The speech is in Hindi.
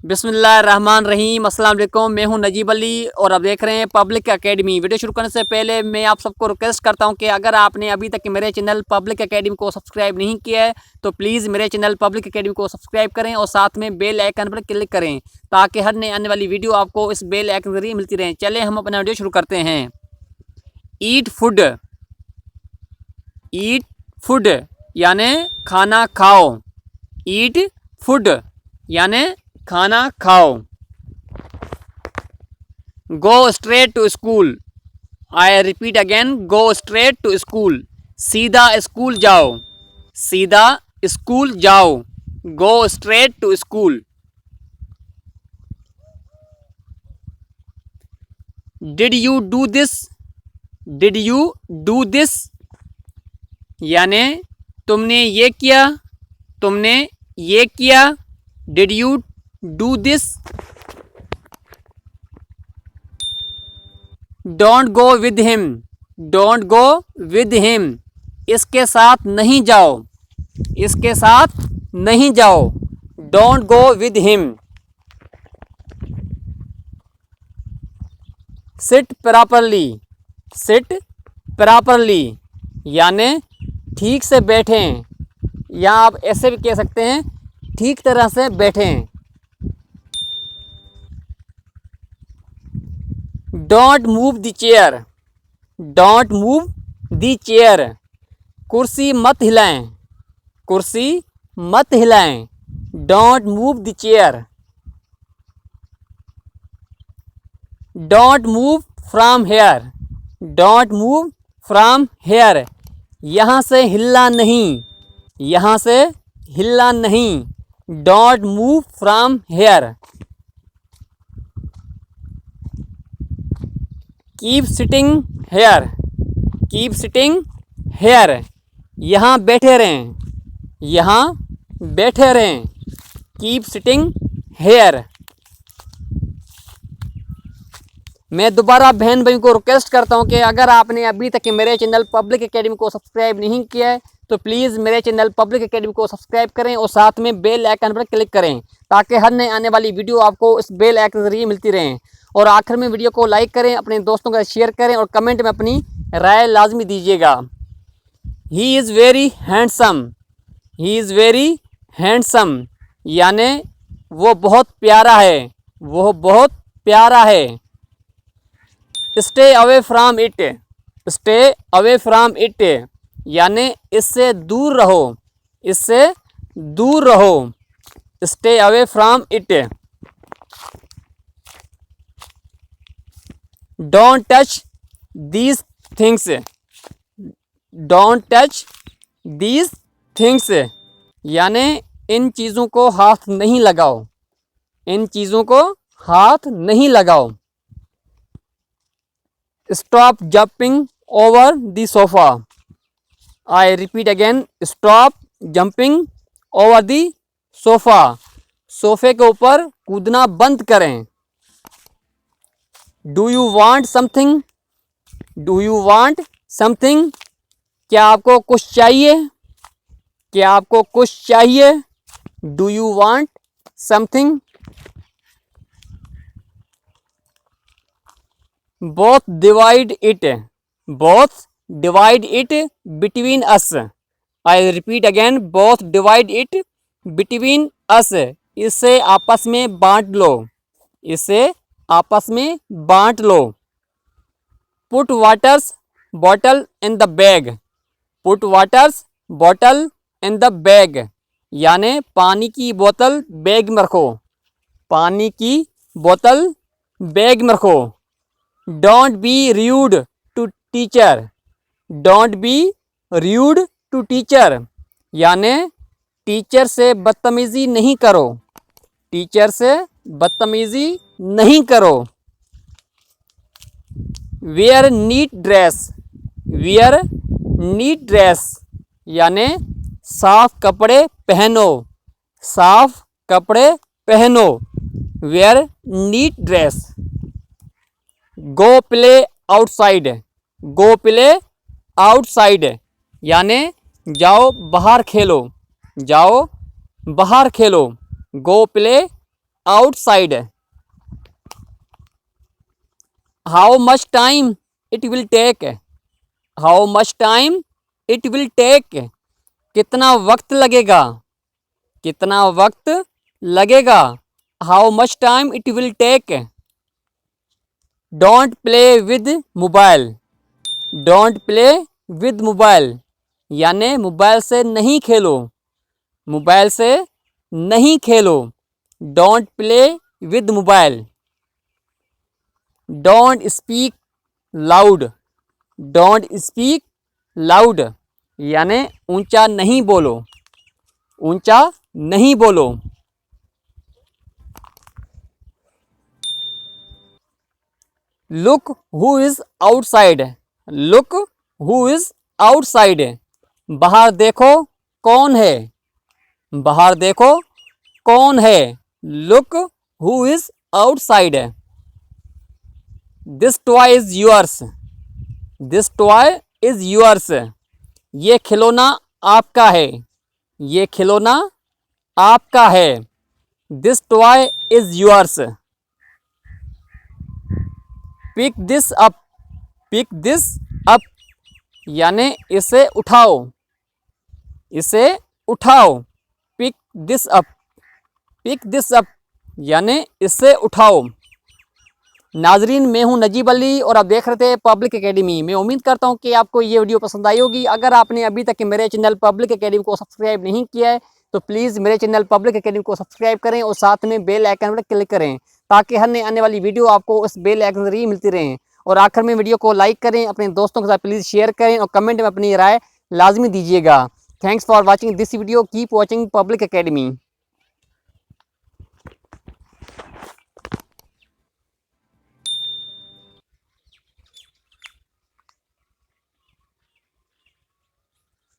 बिस्मिल्लाहिर्रहमानिर्रहीम। अस्सलाम वालेकुम। मैं हूं नजीब अली और आप देख रहे हैं पब्लिक एकेडमी। वीडियो शुरू करने से पहले मैं आप सबको रिक्वेस्ट करता हूं कि अगर आपने अभी तक मेरे चैनल पब्लिक एकेडमी को सब्सक्राइब नहीं किया है तो प्लीज़ मेरे चैनल पब्लिक एकेडमी को सब्सक्राइब करें और साथ में बेल आइकन पर क्लिक करें ताकि हर नई आने वाली वीडियो आपको इस बेल आइकन के जरिए मिलती रहे। चले हम अपना वीडियो शुरू करते हैं। ईट फूड, ईट फूड यानी खाना खाओ। ईट फूड यानी खाना खाओ। Go straight to school. I repeat again, go straight to school. सीधा स्कूल जाओ, सीधा स्कूल जाओ। Go straight to school. Did you do this, did you do this यानी तुमने ये किया, तुमने ये किया। Did you do this. Don't go with him, don't go with him इसके साथ नहीं जाओ, इसके साथ नहीं जाओ। Don't go with him. Sit properly, sit properly यानी ठीक से बैठें, या आप ऐसे भी कह सकते हैं ठीक तरह से बैठें। Don't move the chair, don't move the chair कुर्सी मत हिलाएं, कुर्सी मत हिलाएं। Don't move the chair. Don't move from here, don't move from here यहाँ से हिलना नहीं, यहाँ से हिलना नहीं। Don't move from here. Keep sitting here, keep sitting here यहाँ बैठे रहें, यहाँ बैठे रहें। Keep sitting here. मैं दोबारा बहन भाई को रिक्वेस्ट करता हूं कि अगर आपने अभी तक मेरे चैनल पब्लिक एकेडमी को सब्सक्राइब नहीं किया है तो प्लीज़ मेरे चैनल पब्लिक एकेडमी को सब्सक्राइब करें और साथ में बेल आइकन पर क्लिक करें ताकि हर नई आने वाली वीडियो आपको इस बेल आइकन के जरिए मिलती रहें। और आखिर में वीडियो को लाइक करें, अपने दोस्तों का शेयर करें और कमेंट में अपनी राय लाजमी दीजिएगा। He is very handsome, he is very handsome यानी वो बहुत प्यारा है, वो बहुत प्यारा है। Stay away from it, stay away from it यानी इससे दूर रहो, इससे दूर रहो। Stay away from it. Don't touch these things, don't touch these things यानी इन चीज़ों को हाथ नहीं लगाओ, इन चीज़ों को हाथ नहीं लगाओ। Stop jumping over the sofa. I repeat again, stop jumping over the sofa सोफ़े के ऊपर कूदना बंद करें। Do you want something, do you want something क्या आपको कुछ चाहिए, क्या आपको कुछ चाहिए। Do you want something. Both divide it, both divide it between us. I repeat again, both divide it between us इसे आपस में बांट लो, इसे आपस में बांट लो। Put waters bottle in the bag, put waters bottle in the bag यानी पानी की बोतल बैग में रखो, पानी की बोतल बैग में रखो। Don't be rude to teacher, don't be rude to teacher यानी टीचर से बदतमीज़ी नहीं करो, टीचर से बदतमीज़ी नहीं करो। Wear neat dress, wear neat dress यानी साफ कपड़े पहनो, साफ कपड़े पहनो। Wear neat dress. Go play outside, go play outside यानी जाओ बाहर खेलो, जाओ बाहर खेलो। Go play outside. How much time it will take? How much time it will take? कितना वक्त लगेगा? कितना वक्त लगेगा? How much time it will take? Don't play with mobile. Don't play with mobile. यानी मोबाइल से नहीं खेलो. मोबाइल से नहीं खेलो. Don't play with mobile. Don't speak loud. Don't speak loud. यानी ऊंचा नहीं बोलो. ऊंचा नहीं बोलो. Look who is outside. Look who is outside. बाहर देखो कौन है. बाहर देखो कौन है. Look who is outside. This toy is yours. This toy is yours. ये खिलौना आपका है. ये खिलौना आपका है. This toy is yours. Pick this up. Pick this up. यानी इसे उठाओ. इसे उठाओ. Pick this up. Pick this up. यानी इसे उठाओ. नाजरीन, मैं हूं नजीब अली और आप देख रहे थे पब्लिक एकेडमी. मैं उम्मीद करता हूं कि आपको ये वीडियो पसंद आई होगी. अगर आपने अभी तक मेरे चैनल पब्लिक एकेडमी को सब्सक्राइब नहीं किया है तो प्लीज़ मेरे चैनल पब्लिक एकेडमी को सब्सक्राइब करें और साथ में बेल आइकन पर क्लिक करें ताकि हर नई आने वाली वीडियो आपको उस बेल आइकन से ही मिलती रहें. और आखिर में वीडियो को लाइक करें, अपने दोस्तों के साथ प्लीज़ शेयर करें और कमेंट में अपनी राय लाजमी दीजिएगा. Thanks for watching this video. Keep watching public academy.